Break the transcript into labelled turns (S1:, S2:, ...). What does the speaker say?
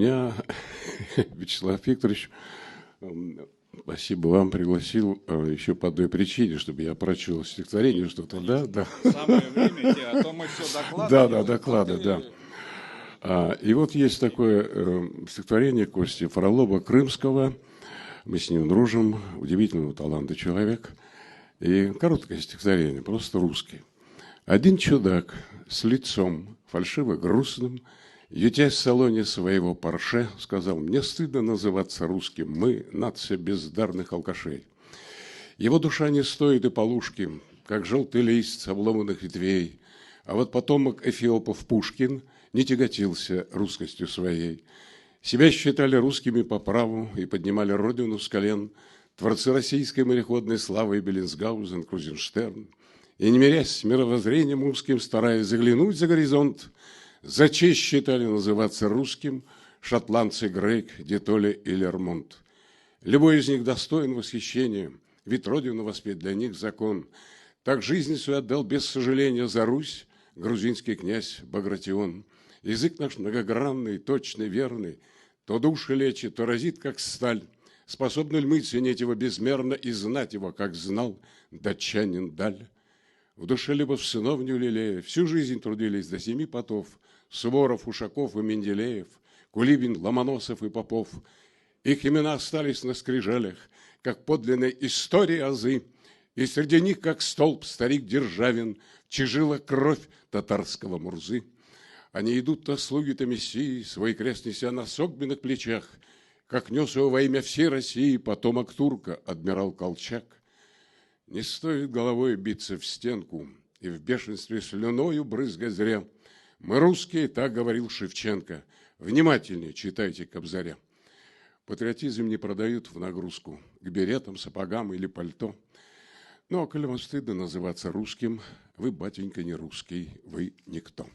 S1: меня Вячеслав Викторович, спасибо вам, пригласил еще по одной причине, чтобы я прочел стихотворение что-то, да? Да.
S2: Самое время, а то мы все доклады.
S1: Да, доклады, да. И вот есть такое стихотворение Кости Фролова Крымского. Мы с ним дружим, удивительного таланта человек. И короткое стихотворение, просто русский. Один чудак с лицом фальшиво грустным, ютясь в салоне своего Порше, сказал: «Мне стыдно называться русским, мы нация бездарных алкашей. Его душа не стоит и полушки, как желтый лист с обломанных ветвей. А вот потомок эфиопов Пушкин не тяготился русскостью своей. Себя считали русскими по праву и поднимали родину с колен творцы российской мореходной славы Беллинсгаузен, Крузенштерн. И, не мирясь с мировоззрением узким, стараясь заглянуть за горизонт, за честь считали называться русским шотландцы Грейк, Детоле и Лермонт. Любой из них достоин восхищения, ведь родину воспеть для них закон. Так жизнь свою отдал без сожаления за Русь грузинский князь Багратион. Язык наш многогранный, точный, верный, то души лечит, то разит, как сталь. Способны ли мы ценить его безмерно и знать его, как знал датчанин Даль? В душе любовь сынов не лелея, всю жизнь трудились до 7 потов, Суворов, Ушаков и Менделеев, Кулибин, Ломоносов и Попов. Их имена остались на скрижалях, как подлинной истории азы, и среди них, как столб, старик Державин, чижила кровь татарского Мурзы. Они идут то слуги, то мессии, свой крест неся на согбенных плечах, как нес его во имя всей России потомок турка, адмирал Колчак. Не стоит головой биться в стенку и в бешенстве слюною брызгать зря. Мы русские, так говорил Шевченко. Внимательнее читайте Кобзаря. Патриотизм не продают в нагрузку к беретам, сапогам или пальто. Но, коли вам стыдно называться русским, вы, батенька, не русский, вы никто.